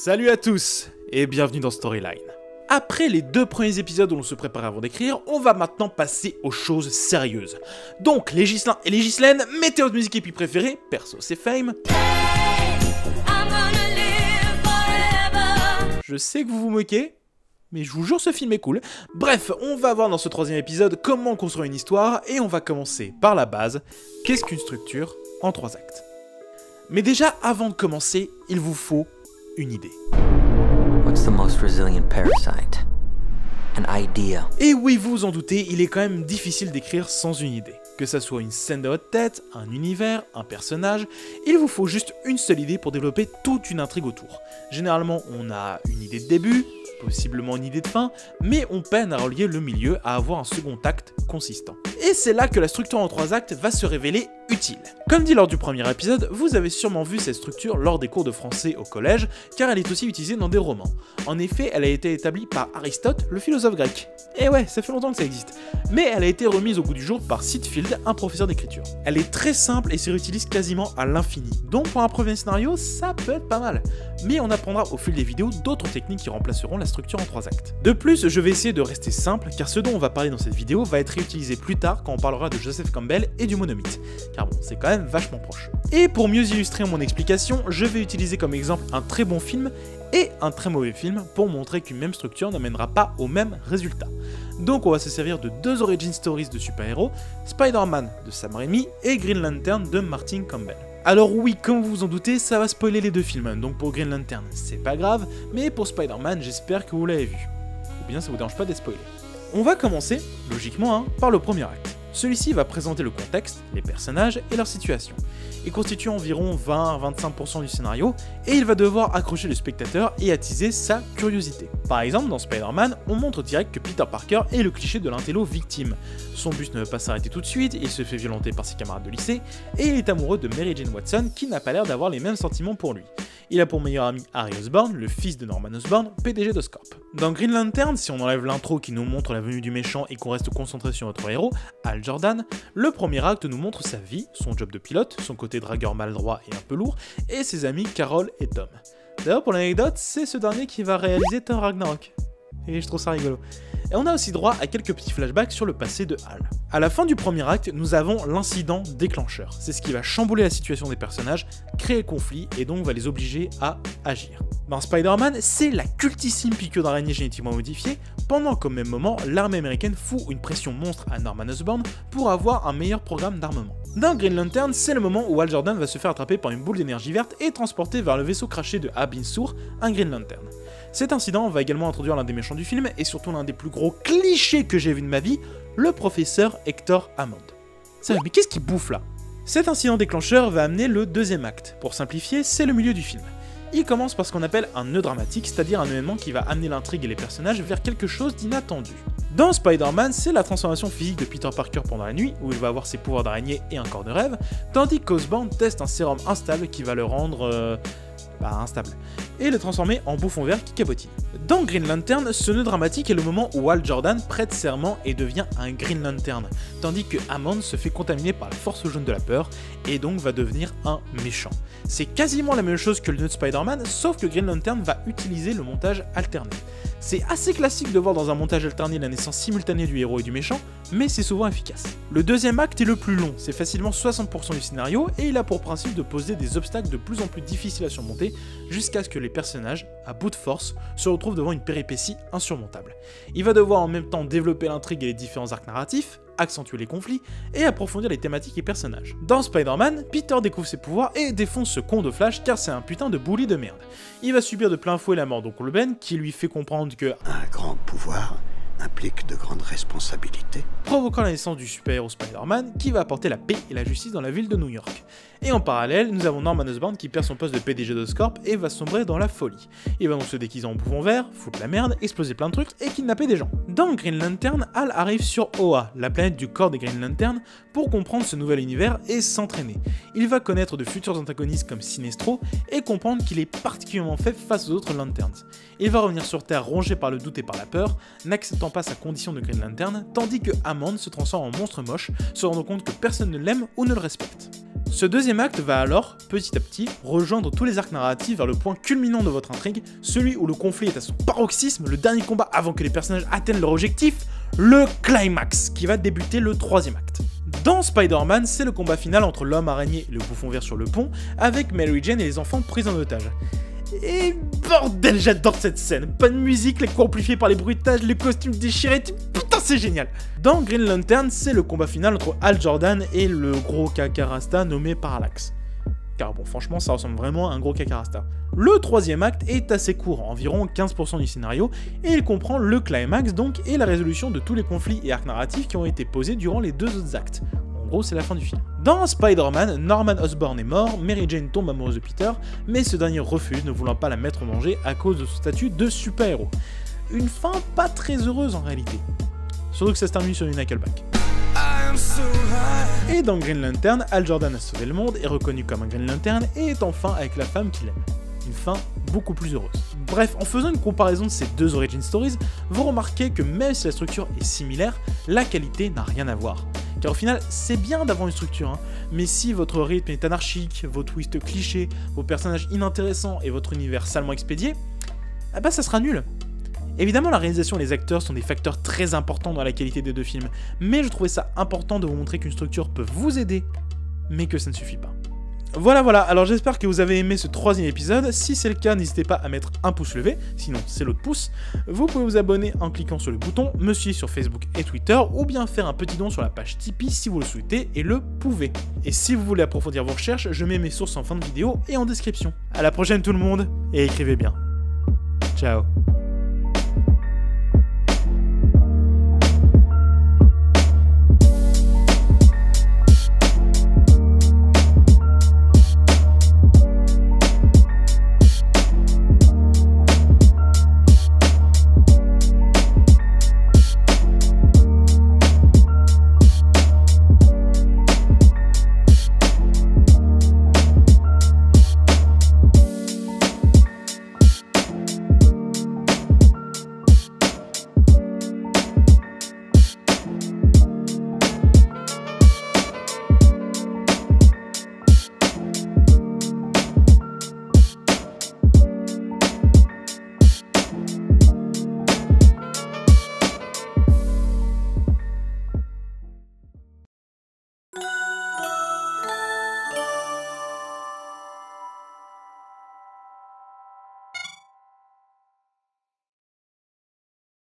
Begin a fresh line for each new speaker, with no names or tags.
Salut à tous et bienvenue dans Storyline. Après les deux premiers épisodes où l'on se prépare avant d'écrire, on va maintenant passer aux choses sérieuses. Donc les Ghislains et les Ghislaines, mettez votre musique épique préférée, perso c'est Fame. Je sais que vous vous moquez, mais je vous jure ce film est cool. Bref, on va voir dans ce troisième épisode comment construire une histoire et on va commencer par la base. Qu'est-ce qu'une structure en 3 actes? Mais déjà, avant de commencer, il vous faut une idée.
What's the most resilient parasite? An idea.
Et oui, vous vous en doutez, il est quand même difficile d'écrire sans une idée. Que ça soit une scène de votre tête, un univers, un personnage, il vous faut juste une seule idée pour développer toute une intrigue autour. Généralement, on a une idée de début, possiblement une idée de fin, mais on peine à relier le milieu à avoir un second acte consistant. Et c'est là que la structure en 3 actes va se révéler utile. Comme dit lors du premier épisode, vous avez sûrement vu cette structure lors des cours de français au collège, car elle est aussi utilisée dans des romans. En effet, elle a été établie par Aristote, le philosophe grec. Et ouais, ça fait longtemps que ça existe. Mais elle a été remise au goût du jour par Sitfield, un professeur d'écriture. Elle est très simple et se réutilise quasiment à l'infini, donc pour un premier scénario, ça peut être pas mal. Mais on apprendra au fil des vidéos d'autres techniques qui remplaceront la structure en 3 actes. De plus, je vais essayer de rester simple, car ce dont on va parler dans cette vidéo va être réutilisé plus tard quand on parlera de Joseph Campbell et du monomythe, car bon, c'est quand même vachement proche. Et pour mieux illustrer mon explication, je vais utiliser comme exemple un très bon film et un très mauvais film pour montrer qu'une même structure n'amènera pas au même résultat. Donc on va se servir de 2 origin stories de super-héros, Spider-Man de Sam Raimi et Green Lantern de Martin Campbell. Alors oui, comme vous vous en doutez, ça va spoiler les 2 films, donc pour Green Lantern c'est pas grave, mais pour Spider-Man j'espère que vous l'avez vu. Ou bien ça vous dérange pas d'être spoilé. On va commencer, logiquement, par le premier acte. Celui-ci va présenter le contexte, les personnages et leur situation. Il constitue environ 20-25% du scénario et il va devoir accrocher le spectateur et attiser sa curiosité. Par exemple, dans Spider-Man, on montre direct que Peter Parker est le cliché de l'intello victime. Son bus ne veut pas s'arrêter tout de suite, il se fait violenter par ses camarades de lycée et il est amoureux de Mary Jane Watson qui n'a pas l'air d'avoir les mêmes sentiments pour lui. Il a pour meilleur ami Harry Osborn, le fils de Norman Osborn, PDG d'Oscorp. Dans Green Lantern, si on enlève l'intro qui nous montre la venue du méchant et qu'on reste concentré sur notre héros, Hal Jordan, le premier acte nous montre sa vie, son job de pilote, son côté dragueur maladroit et un peu lourd, et ses amis Carol et Tom. D'ailleurs, pour l'anecdote, c'est ce dernier qui va réaliser Thor Ragnarok. Et je trouve ça rigolo. Et on a aussi droit à quelques petits flashbacks sur le passé de Hal. À la fin du premier acte, nous avons l'incident déclencheur. C'est ce qui va chambouler la situation des personnages, créer le conflit et donc va les obliger à agir. Dans Spider-Man, c'est la cultissime piqûre d'araignée génétiquement modifiée, pendant qu'au même moment, l'armée américaine fout une pression monstre à Norman Osborn pour avoir un meilleur programme d'armement. Dans Green Lantern, c'est le moment où Hal Jordan va se faire attraper par une boule d'énergie verte et transporté vers le vaisseau craché de Abin Sur, un Green Lantern. Cet incident va également introduire l'un des méchants du film et surtout l'un des plus gros clichés que j'ai vu de ma vie, le professeur Hector Hammond. Sérieux, mais qu'est-ce qu'il bouffe là? Cet incident déclencheur va amener le deuxième acte. Pour simplifier, c'est le milieu du film. Il commence par ce qu'on appelle un nœud dramatique, c'est-à-dire un événement qui va amener l'intrigue et les personnages vers quelque chose d'inattendu. Dans Spider-Man, c'est la transformation physique de Peter Parker pendant la nuit, où il va avoir ses pouvoirs d'araignée et un corps de rêve, tandis qu'Osborn teste un sérum instable qui va le rendre... instable, et le transformer en bouffon vert qui cabotine. Dans Green Lantern, ce nœud dramatique est le moment où Hal Jordan prête serment et devient un Green Lantern, tandis que Hammond se fait contaminer par la force jaune de la peur, et donc va devenir un méchant. C'est quasiment la même chose que le nœud de Spider-Man, sauf que Green Lantern va utiliser le montage alterné. C'est assez classique de voir dans un montage alterné la naissance simultanée du héros et du méchant, mais c'est souvent efficace. Le deuxième acte est le plus long, c'est facilement 60% du scénario, et il a pour principe de poser des obstacles de plus en plus difficiles à surmonter, jusqu'à ce que les personnages, à bout de force, se retrouvent devant une péripétie insurmontable. Il va devoir en même temps développer l'intrigue et les différents arcs narratifs, accentuer les conflits et approfondir les thématiques et personnages. Dans Spider-Man, Peter découvre ses pouvoirs et défonce ce con de Flash car c'est un putain de bully de merde. Il va subir de plein fouet la mort d'Oncle Ben qui lui fait comprendre que
un grand pouvoir implique de grandes responsabilités,
provoquant la naissance du super-héros Spider-Man qui va apporter la paix et la justice dans la ville de New York. Et en parallèle, nous avons Norman Osborn qui perd son poste de PDG d'Oscorp et va sombrer dans la folie. Il va donc se déguiser en bouffon vert, foutre la merde, exploser plein de trucs et kidnapper des gens. Dans Green Lantern, Hal arrive sur Oa, la planète du corps des Green Lantern, pour comprendre ce nouvel univers et s'entraîner. Il va connaître de futurs antagonistes comme Sinestro et comprendre qu'il est particulièrement faible face aux autres Lanterns. Il va revenir sur Terre rongé par le doute et par la peur, n'acceptant pas sa condition de Green Lantern, tandis que Hammond se transforme en monstre moche, se rendant compte que personne ne l'aime ou ne le respecte. Ce deuxième acte va alors, petit à petit, rejoindre tous les arcs narratifs vers le point culminant de votre intrigue, celui où le conflit est à son paroxysme, le dernier combat avant que les personnages atteignent leur objectif, le climax, qui va débuter le troisième acte. Dans Spider-Man, c'est le combat final entre l'homme araignée et le bouffon vert sur le pont, avec Mary Jane et les enfants pris en otage. Et bordel, j'adore cette scène. Bonne musique, les coups amplifiés par les bruitages, les costumes déchirés, putain c'est génial. Dans Green Lantern, c'est le combat final entre Hal Jordan et le gros caca rasta nommé Parallax. Car bon, franchement, ça ressemble vraiment à un gros caca rasta. Le troisième acte est assez court, environ 15% du scénario, et il comprend le climax donc et la résolution de tous les conflits et arcs narratifs qui ont été posés durant les deux autres actes. En gros, c'est la fin du film. Dans Spider-Man, Norman Osborn est mort, Mary Jane tombe amoureuse de Peter, mais ce dernier refuse, ne voulant pas la mettre en danger à cause de son statut de super-héros. Une fin pas très heureuse en réalité. Surtout que ça se termine sur une Nickelback. Et dans Green Lantern, Hal Jordan a sauvé le monde, est reconnu comme un Green Lantern et est enfin avec la femme qu'il aime. Une fin beaucoup plus heureuse. Bref, en faisant une comparaison de ces deux origin stories, vous remarquez que même si la structure est similaire, la qualité n'a rien à voir. Car au final, c'est bien d'avoir une structure, hein, mais si votre rythme est anarchique, vos twists clichés, vos personnages inintéressants et votre univers salement expédié, ah bah ça sera nul. Évidemment, la réalisation et les acteurs sont des facteurs très importants dans la qualité des deux films, mais je trouvais ça important de vous montrer qu'une structure peut vous aider, mais que ça ne suffit pas. Voilà, alors j'espère que vous avez aimé ce troisième épisode. Si c'est le cas, n'hésitez pas à mettre un pouce levé, sinon c'est l'autre pouce. Vous pouvez vous abonner en cliquant sur le bouton, me suivre sur Facebook et Twitter, ou bien faire un petit don sur la page Tipeee si vous le souhaitez et le pouvez. Et si vous voulez approfondir vos recherches, je mets mes sources en fin de vidéo et en description. À la prochaine tout le monde, et écrivez bien. Ciao.